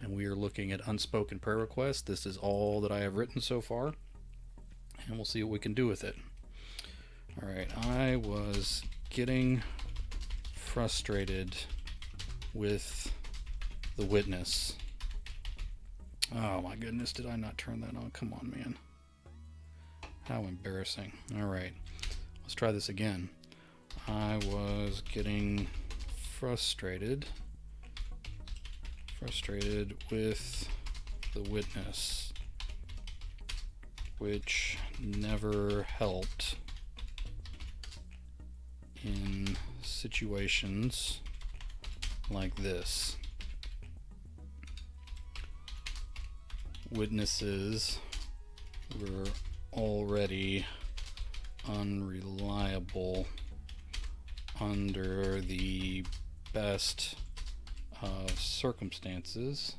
and we are looking at unspoken prayer requests. This is all that I have written so far, and we'll see what we can do with it. All right, I was getting frustrated with the witness. Oh my goodness, did I not turn that on? Come on, man. How embarrassing. All right, let's try this again. I was getting frustrated with the witness, which never helped in situations like this. Witnesses were already unreliable under the best of circumstances.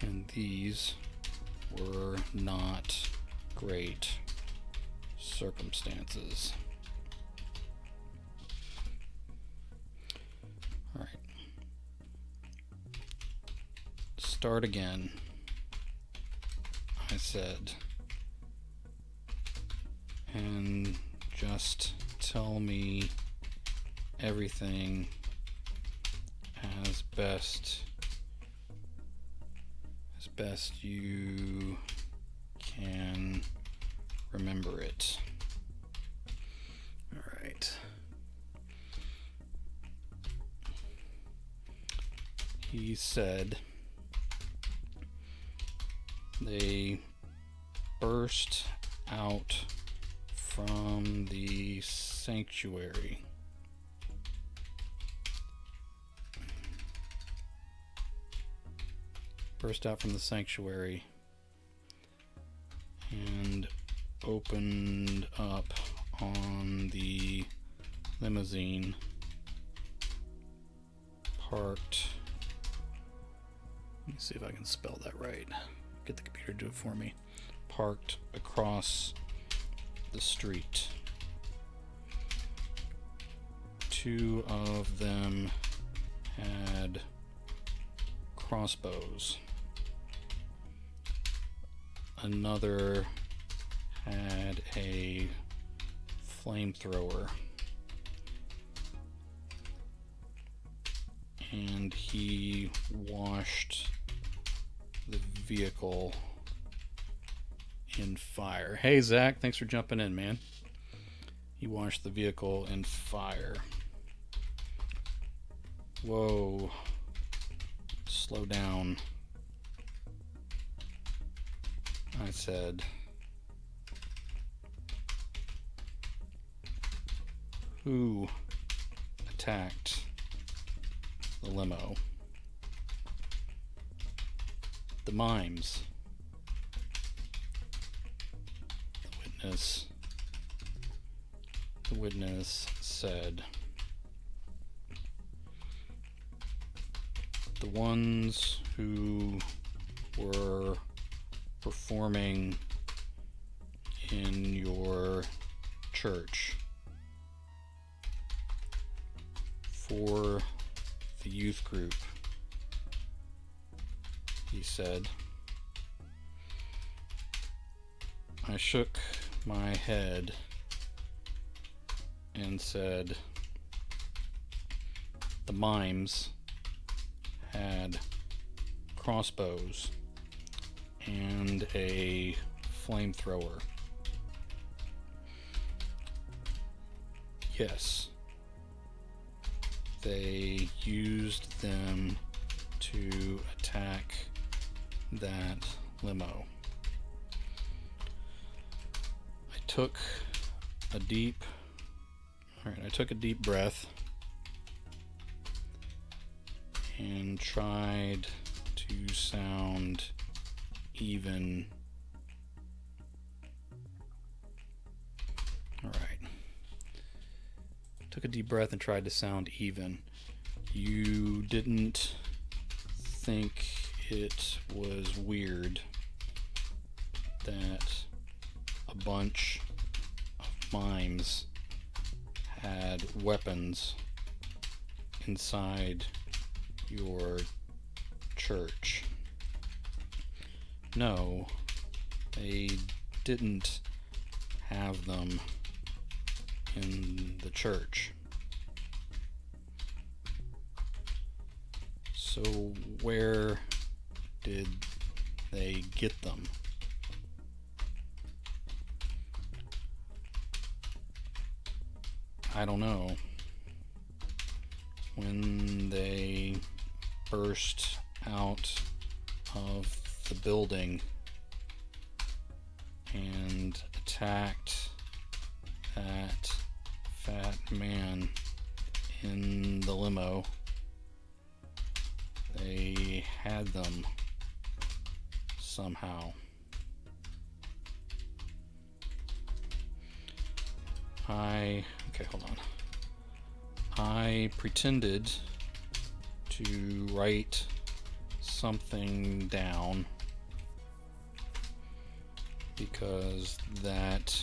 And these were not great circumstances. All right. Start again. I said, and just tell me everything as best you can remember it. All right. He said they burst out from the sanctuary. And opened up on the limousine parked. Let me see if I can spell that right. Get the computer to do it for me. Parked across the street. Two of them had crossbows. Another had a flamethrower. And he washed the vehicle in fire. Hey, Zach, thanks for jumping in, man. He washed the vehicle in fire. Whoa. Slow down. I said, who attacked the limo? The Mimes. The witness said, the ones who were performing in your church for the youth group, he said. I shook my head and said, the Mimes had crossbows and a flamethrower. Yes, they used them to attack that limo. I took a deep breath and tried to sound even. All right. Took a deep breath and tried to sound even. You didn't think it was weird that a bunch of mimes had weapons inside your church. No, they didn't have them in the church. So where did they get them? I don't know. When they burst out of the building and attacked that fat man in the limo, they had them somehow. Okay, hold on. I pretended to write something down because that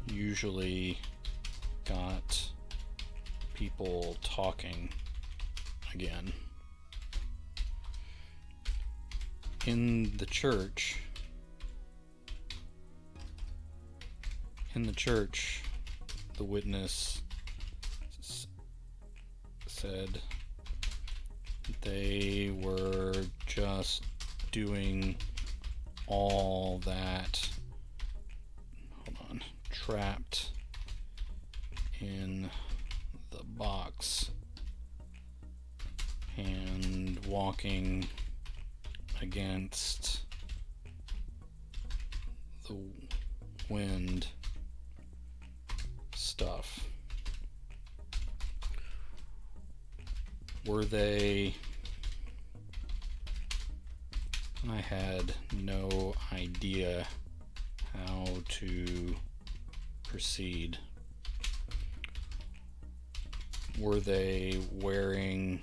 usually got people talking again. In the church, the witness said they were just doing all that, trapped in the box and walking against the wind stuff. Were they? I had no idea how to proceed. Were they wearing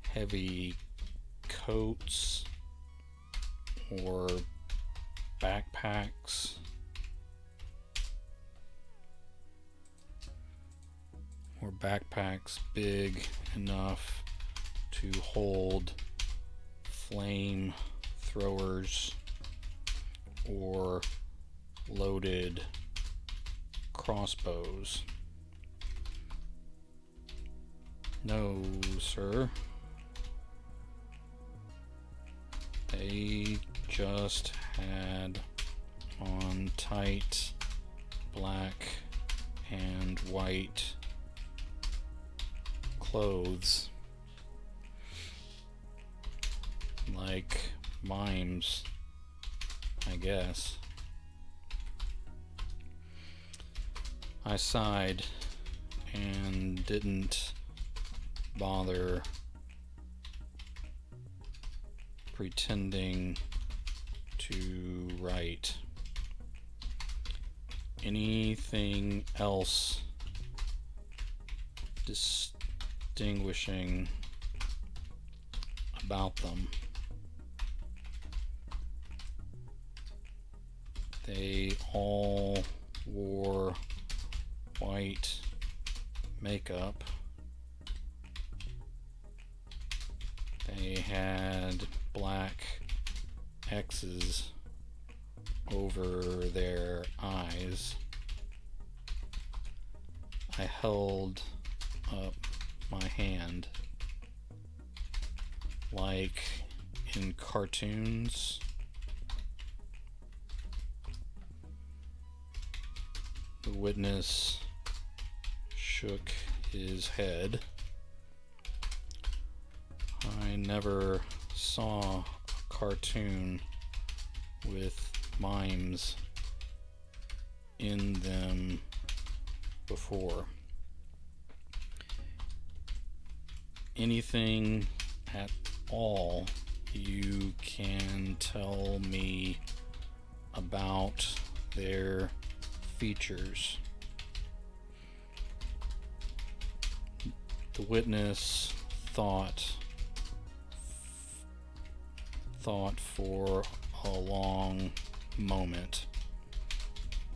heavy coats or backpacks? Or backpacks big enough to hold flame throwers or loaded crossbows? No, sir. They just had on tight black and white clothes, like mimes, I guess. I sighed and didn't bother pretending to write anything else distinguishing about them. They all wore white makeup. They had black X's over their eyes. I held up my hand like in cartoons. The witness shook his head. I never saw a cartoon with mimes in them before. Anything at all you can tell me about their features? The witness thought for a long moment.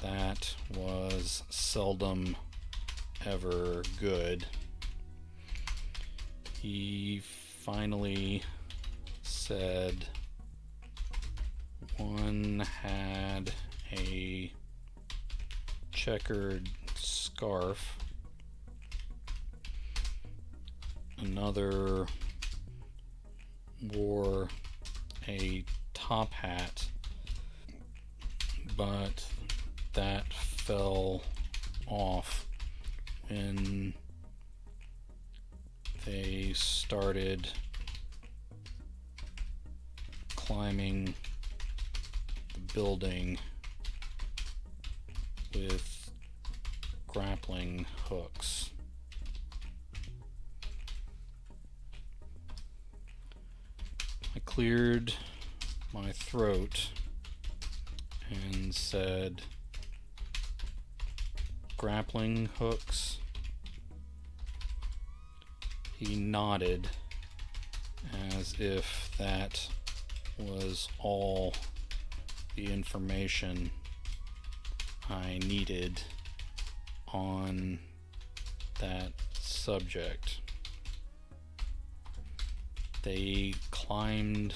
That was seldom ever good. He finally said one had a checkered scarf, another wore a top hat, but that fell off when they started climbing the building with grappling hooks. I cleared my throat and said, "Grappling hooks?" He nodded as if that was all the information I needed on that subject. They climbed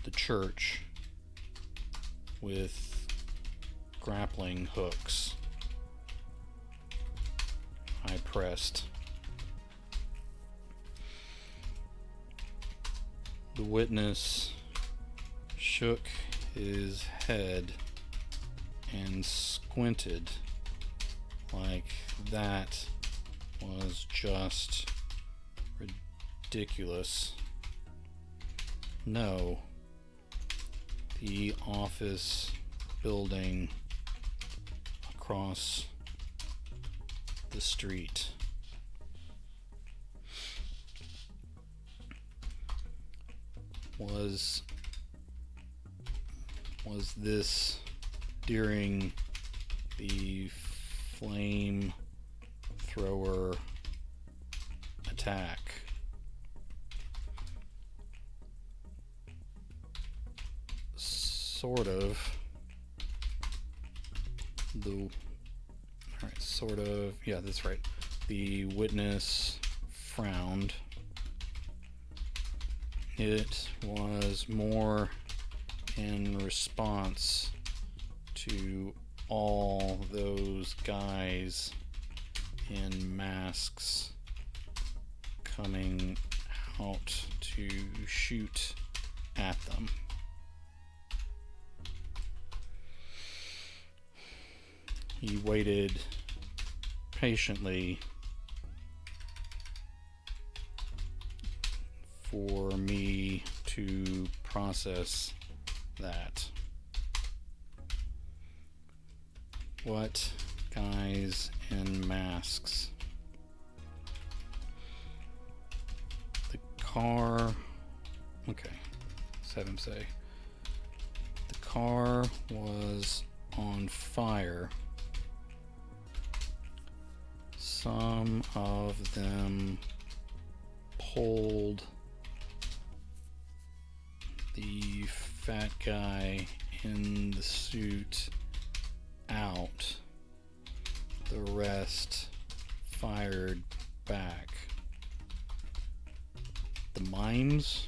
the church with grappling hooks. I pressed. The witness shook his head and squinted like that was just ridiculous. No, the office building across the street. Was this during the flame thrower attack? Sort of. Yeah, that's right. The witness frowned. It was more in response to all those guys in masks coming out to shoot at them. He waited patiently for me to process that. What guys in masks? The car. Okay, let's have him say. The car was on fire. Some of them pulled the fat guy in the suit out. The rest fired back. The mimes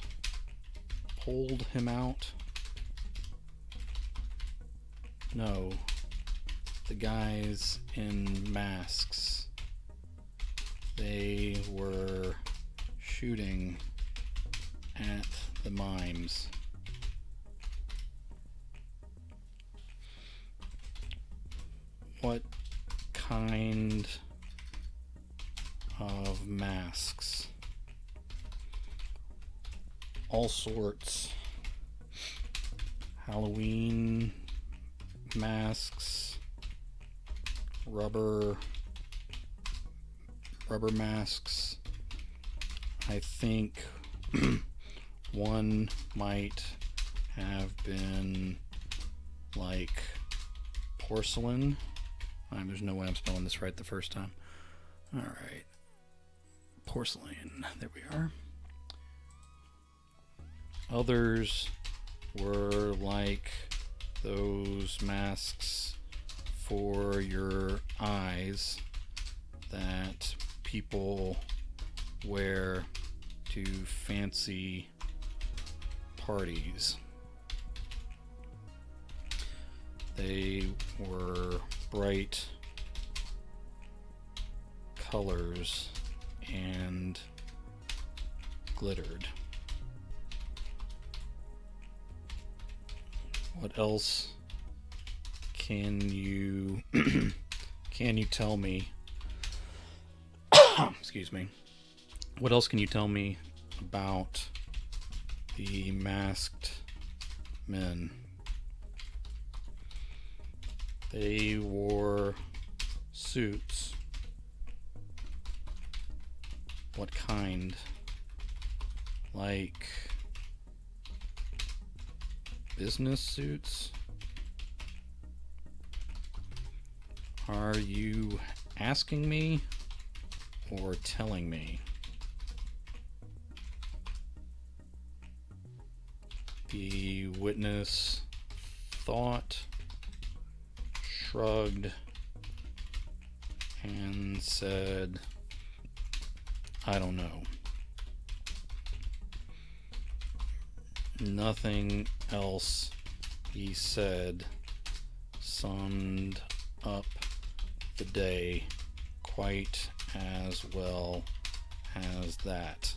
pulled him out? No, the guys in masks. They were shooting at the mimes. What kind of masks? All sorts. Halloween masks, rubber masks. I think one might have been like porcelain. There's no way I'm spelling this right the first time. Alright. Porcelain. There we are. Others were like those masks for your eyes that people wear to fancy parties. They were bright colors and glittered. What else can you can you tell me? Excuse me. What else can you tell me about the masked men? They wore suits. What kind? Like business suits? Are you asking me or telling me? The witness thought, shrugged, and said, I don't know. Nothing else he said summed up the day quite as well as that.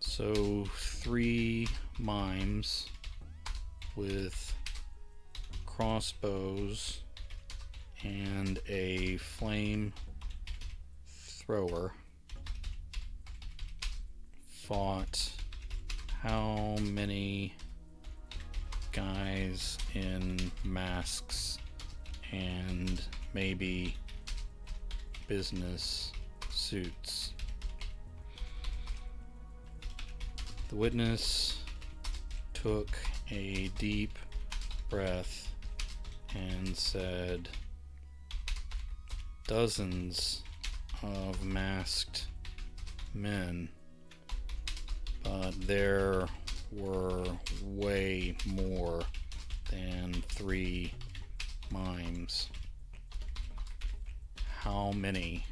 So 3 mimes with crossbows and a flame thrower fought how many guys in masks and maybe business suits? The witness took a deep breath and said, dozens of masked men, but there were way more than 3 mimes. How many?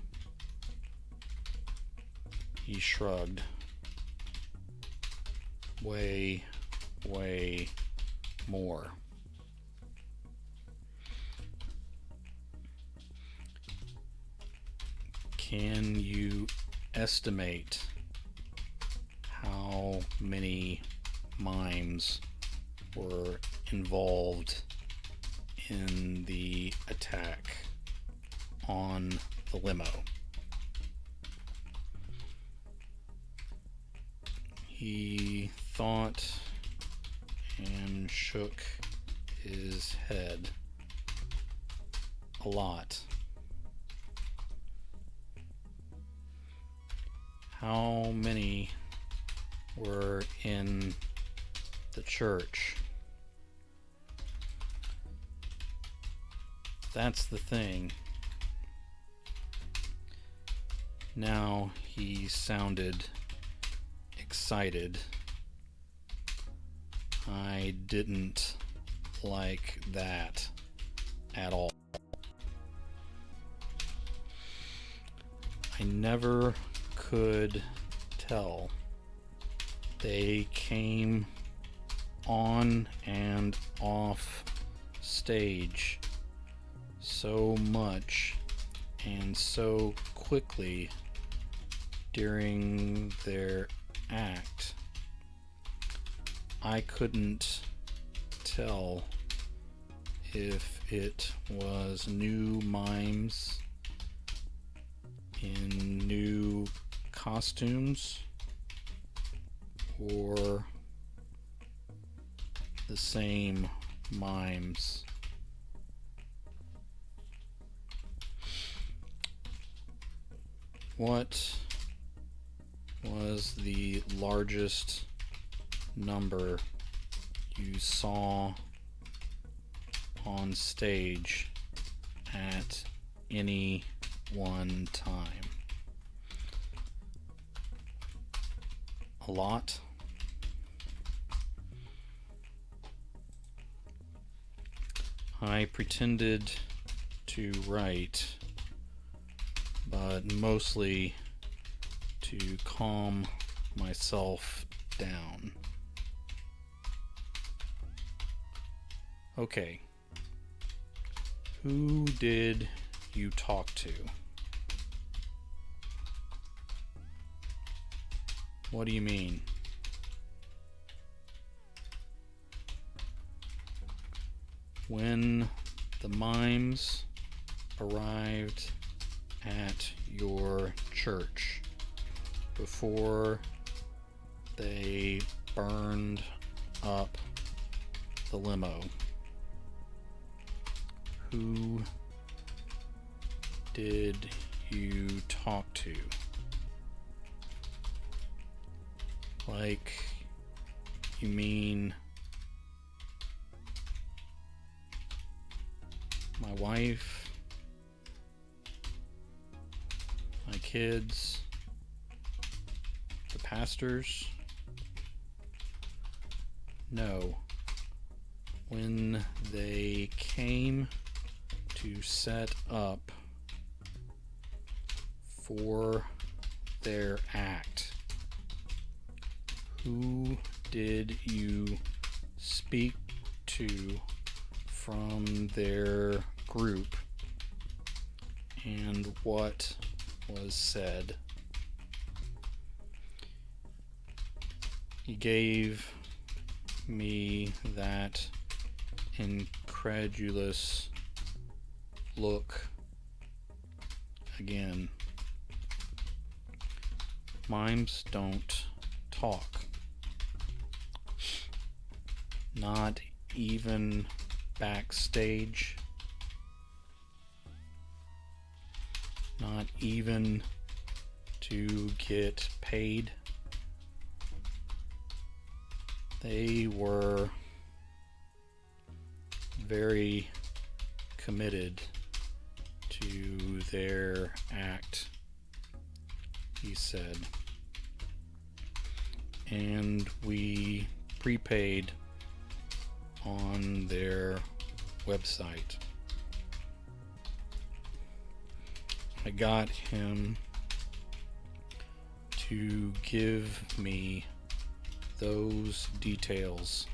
He shrugged. Way more. Can you estimate how many mimes were involved in the attack on the limo? He thought and shook his head. A lot. How many were in the church? That's the thing. Now he sounded excited. I didn't like that at all. I never could tell. They came on and off stage so much and so quickly during their act. I couldn't tell if it was new mimes in new costumes or the same mimes. What was the largest number you saw on stage at any one time? A lot? I pretended to write, but mostly to calm myself down. Okay. Who did you talk to? What do you mean? When the mimes arrived at your church before they burned up the limo, who did you talk to? Like, you mean my wife, my kids, the pastors? No. When they came to set up for their act, who did you speak to from their group, and what was said? He gave me that incredulous look again. Mimes don't talk. Not even backstage. Not even to get paid. They were very committed to their act, he said. And we prepaid on their website. I got him to give me those details.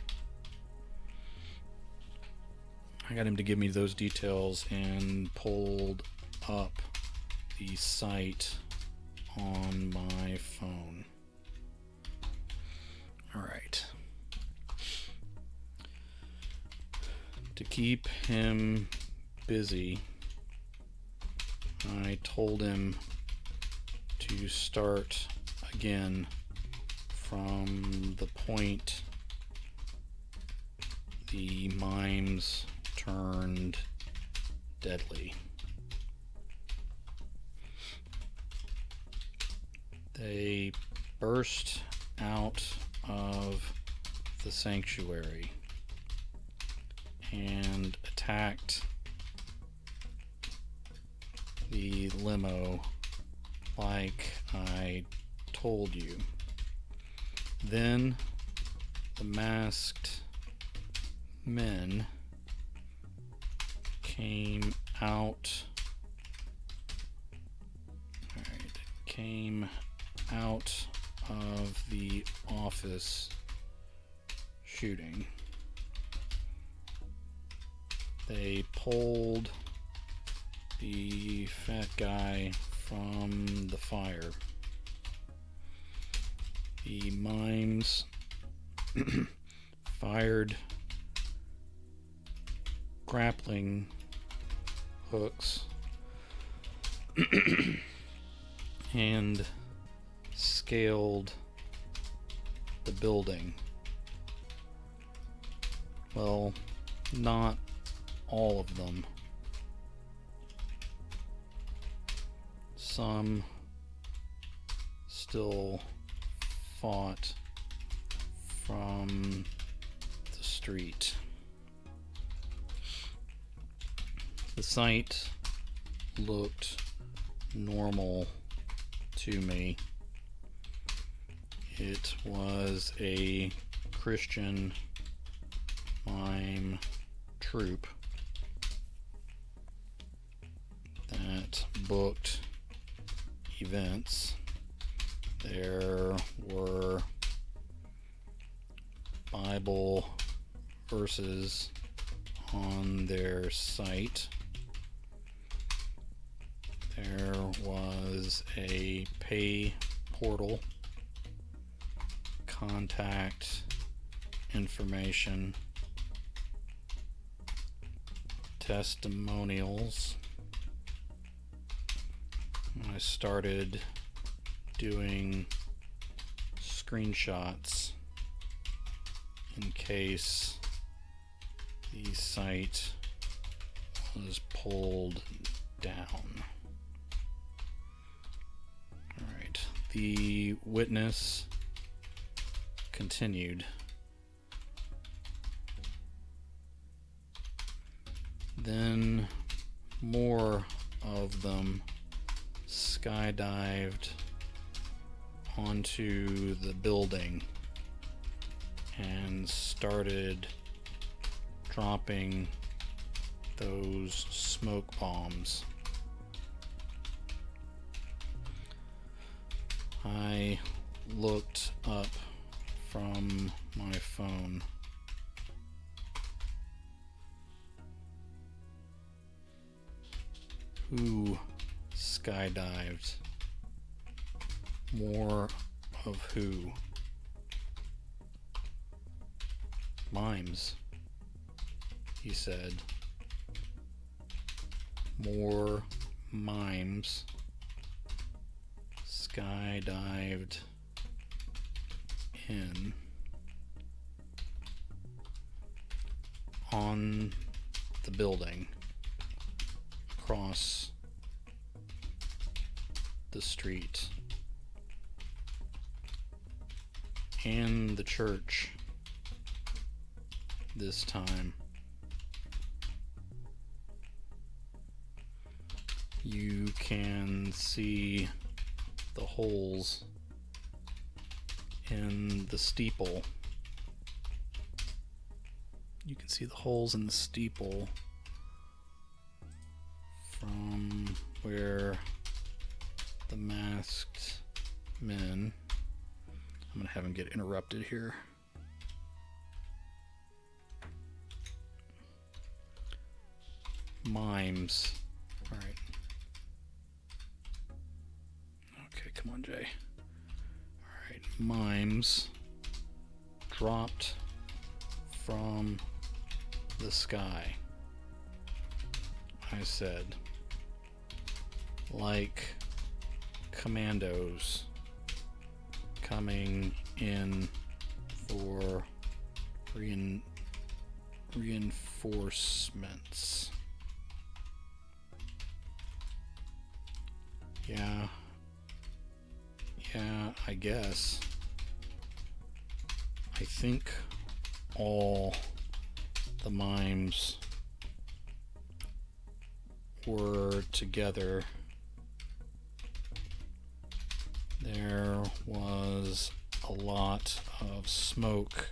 I got him to give me those details and pulled up the site on my phone. All right. To keep him busy, I told him to start again from the point the mimes turned deadly. They burst out of the sanctuary and attacked the limo like I told you. Then the masked men came out of the office shooting. They pulled the fat guy from the fire. The mimes fired grappling hooks and scaled the building. Well, not all of them. Some still fought from the street. The site looked normal to me. It was a Christian mime troupe, that booked events, there were Bible verses on their site. There was a pay portal, contact information, testimonials. I started doing screenshots in case the site was pulled down. Alright, the witness continued. Then more of them skydived onto the building and started dropping those smoke bombs. I looked up from my phone. Who skydived? More of who? Mimes, he said. More mimes skydived in on the building across the street and the church this time. You can see the holes in the steeple. You can see the holes in the steeple from where the masked men. I'm gonna have him get interrupted here. Mimes. All right. Okay, come on, Jay. All right, mimes dropped from the sky. I said, like commandos coming in for reinforcements. Yeah, I guess. I think all the mimes were together. There was a lot of smoke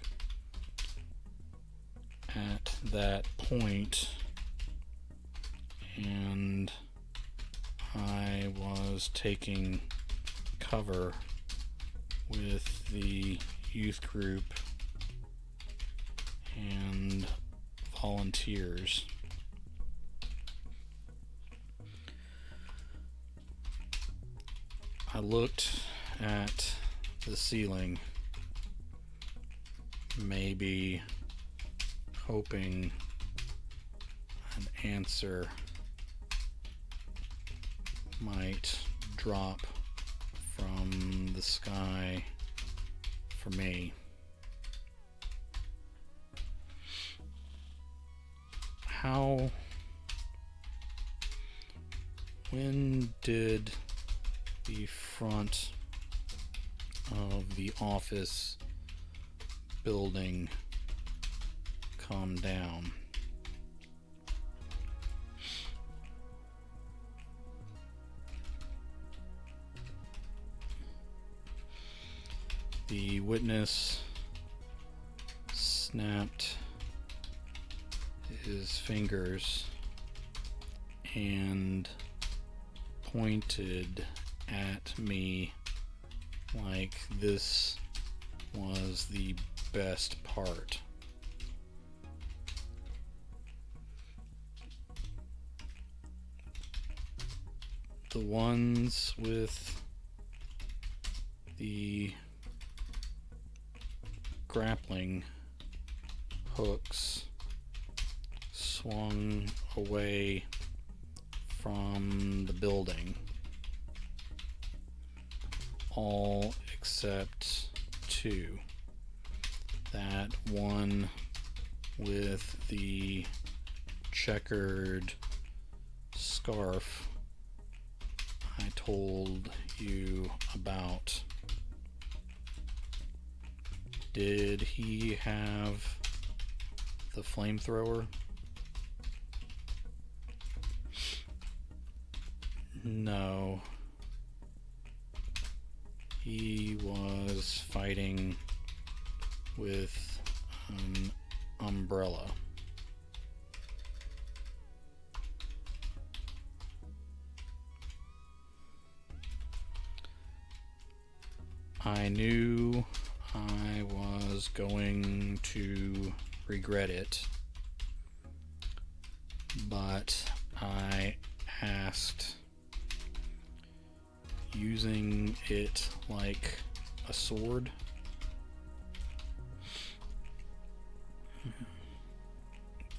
at that point, and I was taking cover with the youth group and volunteers. I looked at the ceiling, maybe hoping an answer might drop from the sky for me. When did the front of the office building come down? The witness snapped his fingers and pointed at me like this was the best part. The ones with the grappling hooks swung away from the building, all except two. That one with the checkered scarf I told you about. Did he have the flamethrower? No. He was fighting with an umbrella. I knew I was going to regret it, but I asked, using it like a sword.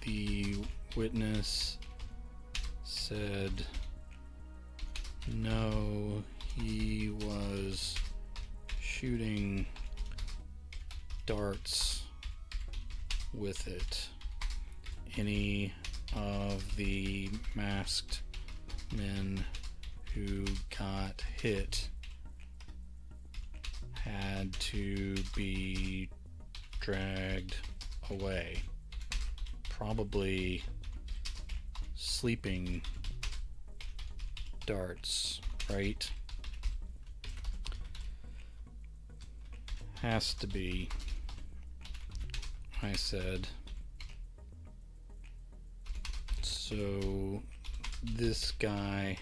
The witness said, no, he was shooting darts with it. Any of the masked men who got hit had to be dragged away. Probably sleeping darts, right? Has to be, I said. So this guy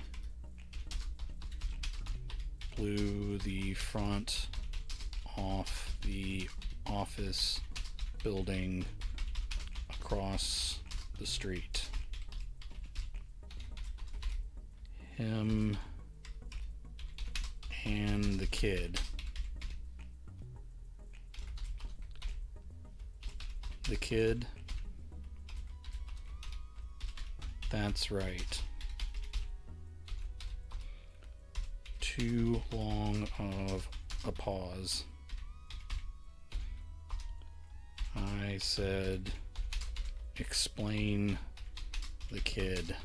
blew the front off the office building across the street. Him and the kid. The kid? That's right. Too long of a pause. I said, explain the kid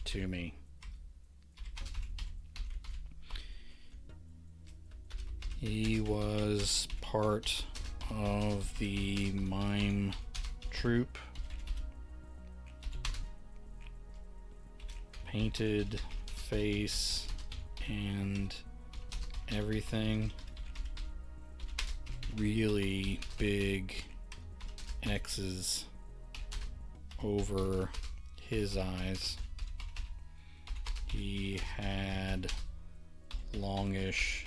to me. He was part of the Mime troupe. Painted face and everything. Really big X's over his eyes. He had longish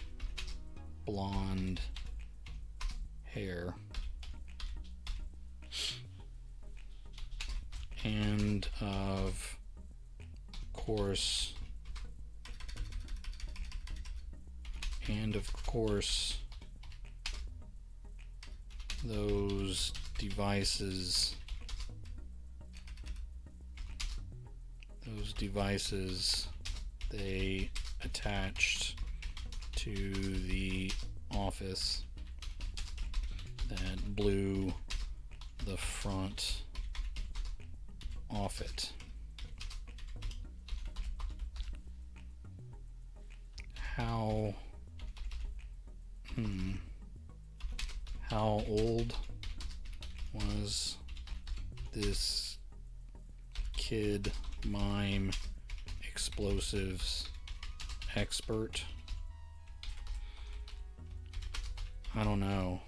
blonde hair. And of course, those devices they attached to the office that blew the front off it. How old was this kid Mime explosives expert? I don't know.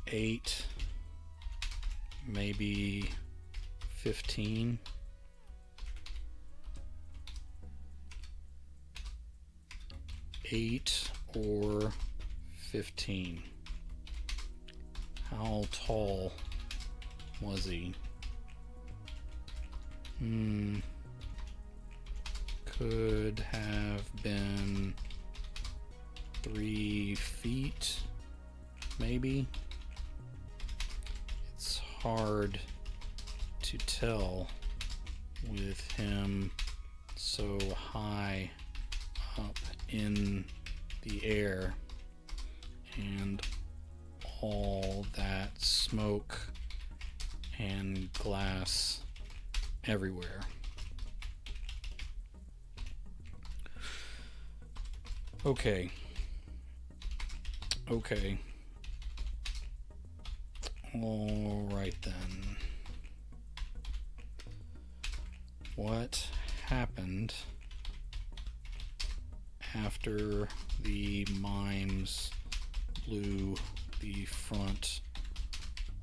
8, maybe 15. 8 or 15? How tall was he? Could have been 3 feet, maybe. It's hard to tell with him so high up in the air and all that smoke and glass everywhere. Okay. All right then. What happened after the mimes blew the front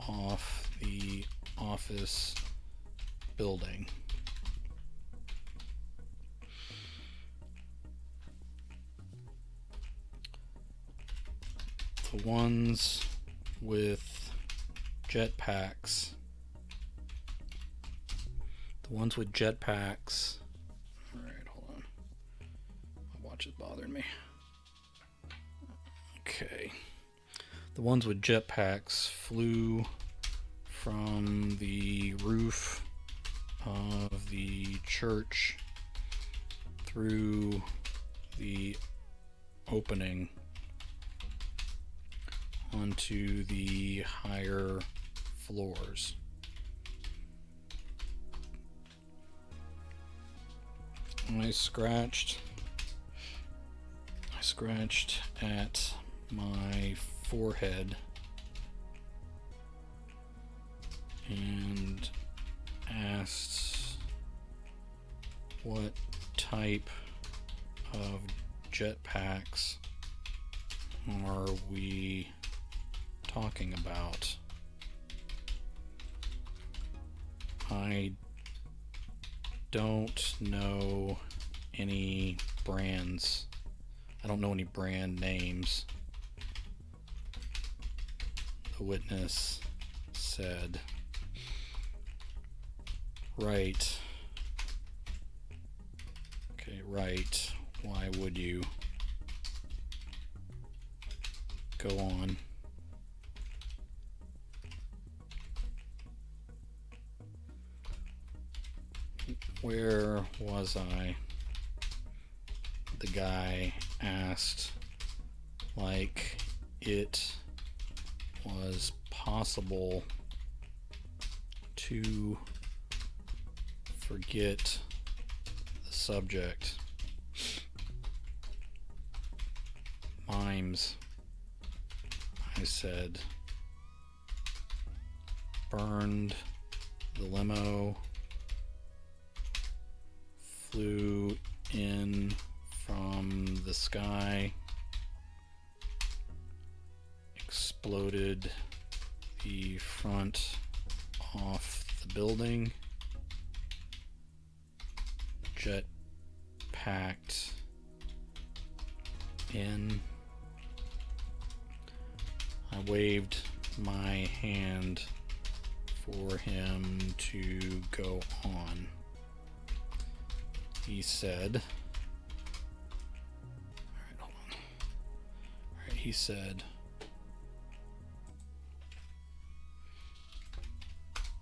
off the office building? The ones with jetpacks. Alright, hold on. My watch is bothering me. Okay. The ones with jetpacks flew from the roof of the church through the opening onto the higher floors. I scratched at my forehead and asked, what type of jetpacks are we talking about? I don't know any brands. I don't know any brand names. The witness said, right. Okay, right. Why would you? Go on. Where was I? The guy asked, like it was possible to forget the subject. Mimes, I said. Burned the limo, flew in from the sky, exploded the front off the building, jet packed in. I waved my hand for him to go on. He said, alright, hold on. Alright, he said,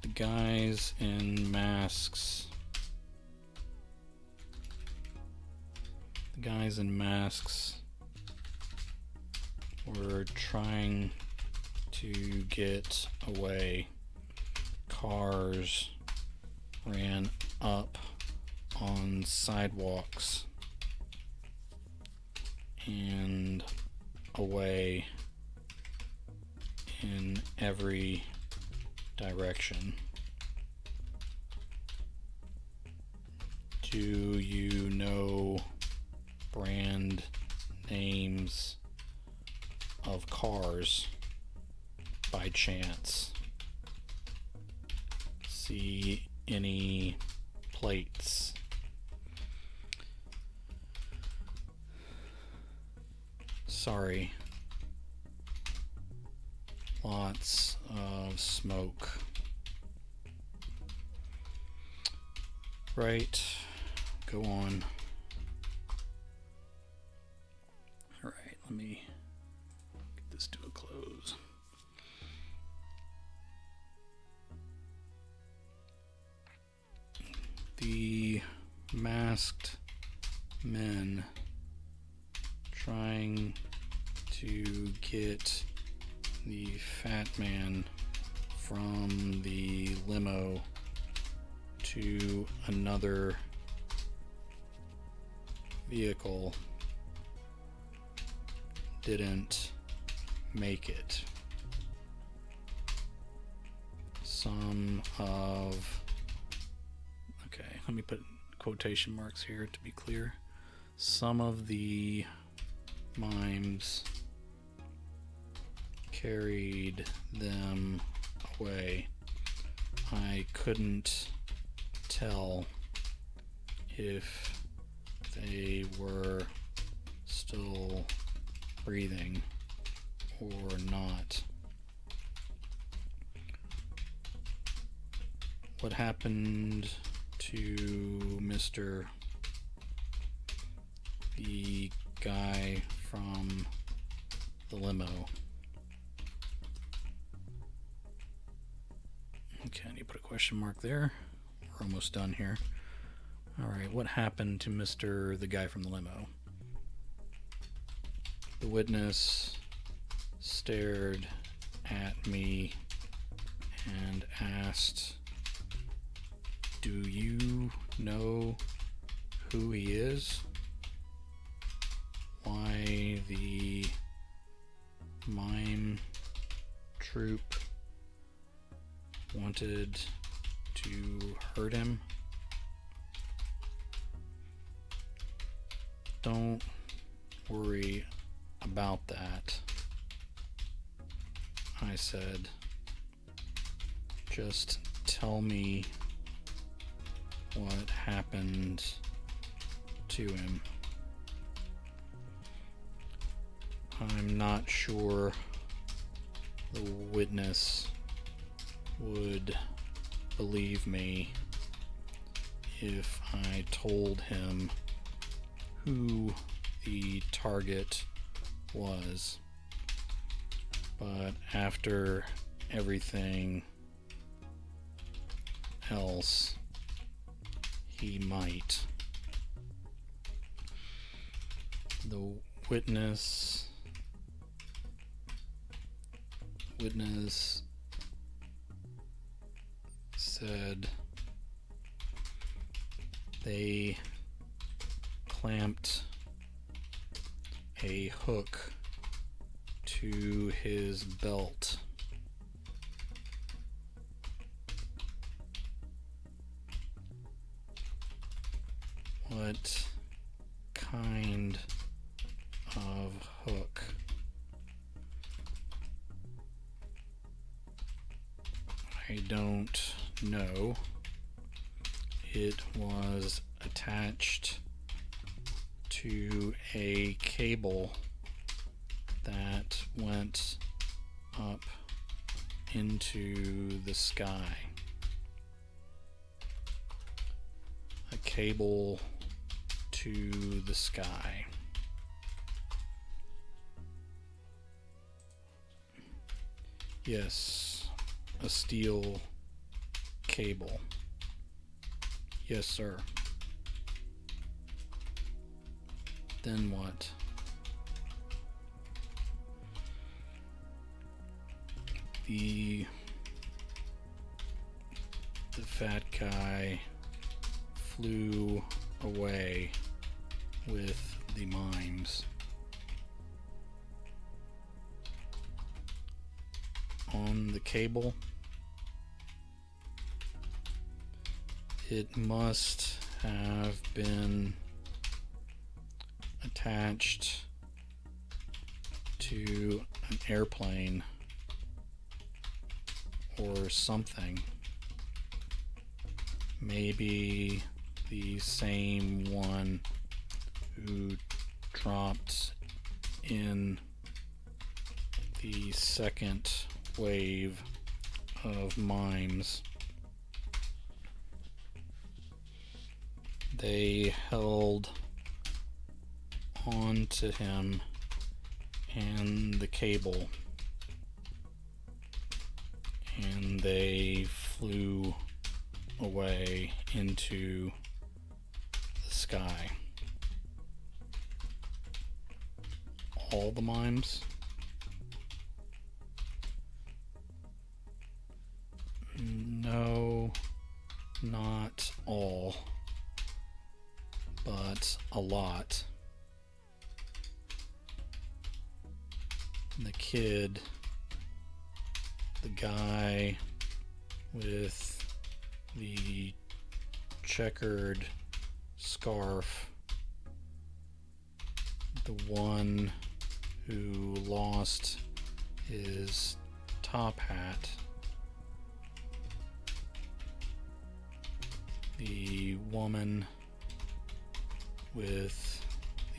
the guys in masks were trying to get away. Cars ran up on sidewalks and away in every direction. Do you know brand names of cars by chance? See any plates? Sorry. Lots of smoke. Right. Go on. Alright, let me get this to a close. The masked men trying to get the fat man from the limo to another vehicle didn't make it. Okay, let me put quotation marks here to be clear. Some of the mimes carried them away. I couldn't tell if they were still breathing or not. What happened to Mr. the guy from the limo? Okay, I need to put a question mark there. We're almost done here. Alright, what happened to Mr. the guy from the limo? The witness stared at me and asked, "Do you know who he is?" Why the mime troupe wanted to hurt him? Don't worry about that, I said. Just tell me what happened to him. I'm not sure the witness would believe me if I told him who the target was, but after everything else, he might. The witness said they clamped a hook to his belt. What kind of hook? I don't know. It was attached to a cable that went up into the sky. A cable to the sky. Yes, a steel cable. Yes, sir. Then what? The fat guy flew away with the mimes. On the cable, it must have been attached to an airplane or something. Maybe the same one who dropped in second wave of mimes. They held on to him and the cable, and they flew away into the sky. All the mimes? No, not all, but a lot. The kid, the guy with the checkered scarf, the one who lost his top hat, the woman with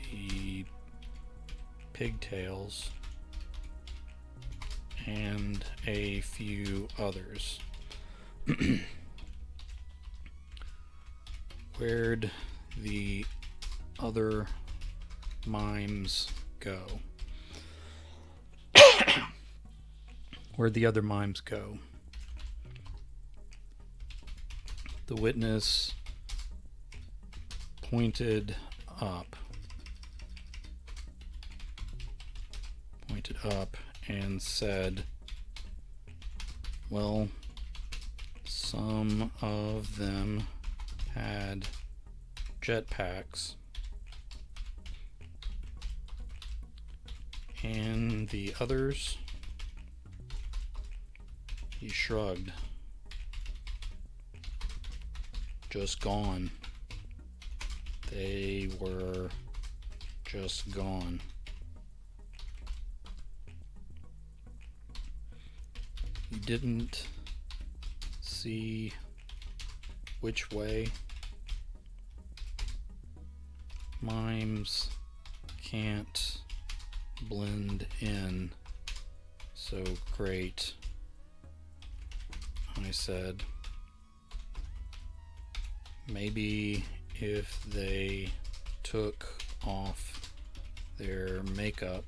the pigtails, and a few others. Where'd the other mimes go? Where'd the other mimes go? The witness pointed up. And said, well, some of them had jetpacks, and the others, he shrugged, just gone. They were just gone. You didn't see which way. Mimes can't blend in so great, I said. Maybe if they took off their makeup.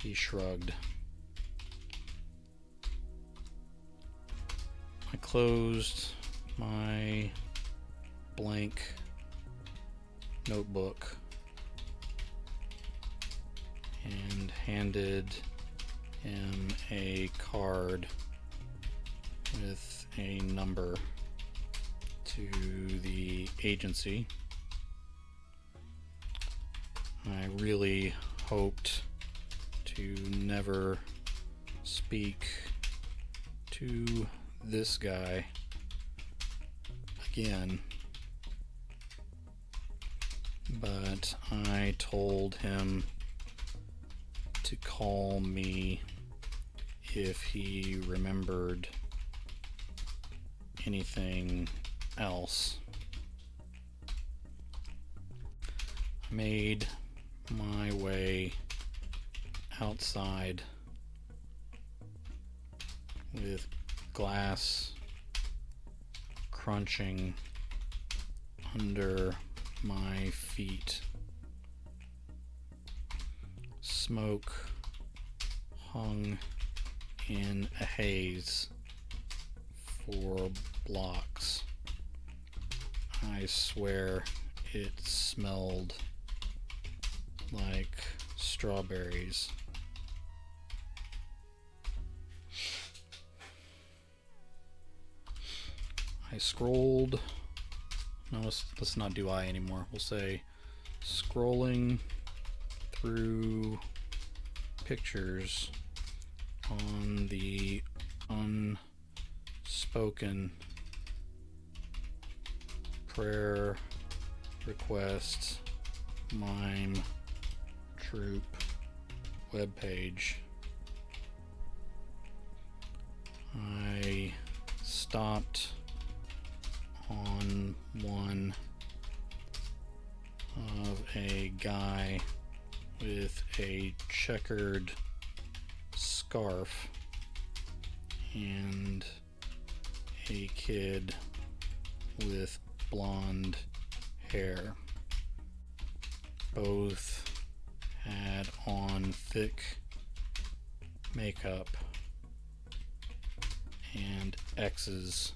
He shrugged. I closed my blank notebook and handed him a card with a number to the agency. I really hoped to never speak to this guy again, but I told him to call me if he remembered anything else. I made my way outside with glass crunching under my feet. Smoke hung in a haze for blocks. I swear it smelled like strawberries. I scrolled. No, let's not do I anymore. We'll say scrolling through pictures on the unspoken prayer request mime troop webpage. I stopped on one of a guy with a checkered scarf and a kid with blonde hair. Both had on thick makeup and X's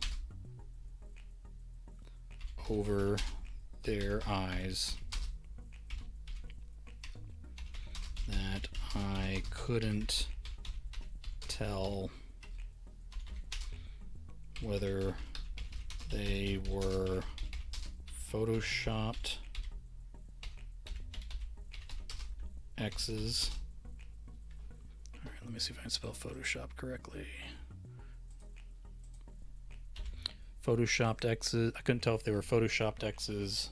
over their eyes that I couldn't tell whether they were photoshopped X's. All right, let me see if I can spell Photoshop correctly. Photoshopped X's. I couldn't tell if they were photoshopped X's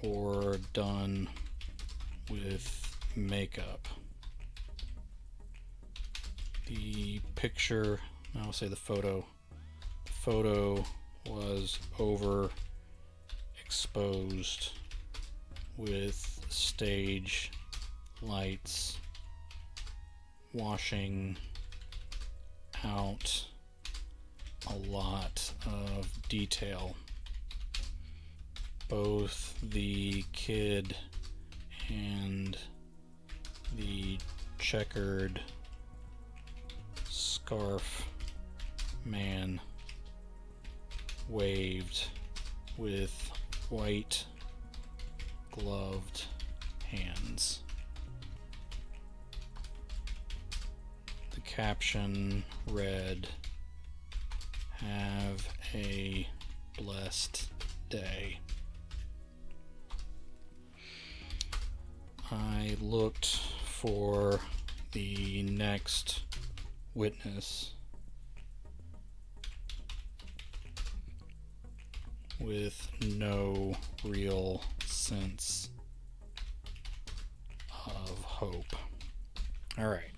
or done with makeup. The picture, I'll say the photo was overexposed with stage lights washing out a lot of detail. Both the kid and the checkered scarf man waved with white gloved hands. The caption read, "Have a blessed day." I looked for the next witness with no real sense of hope. All right.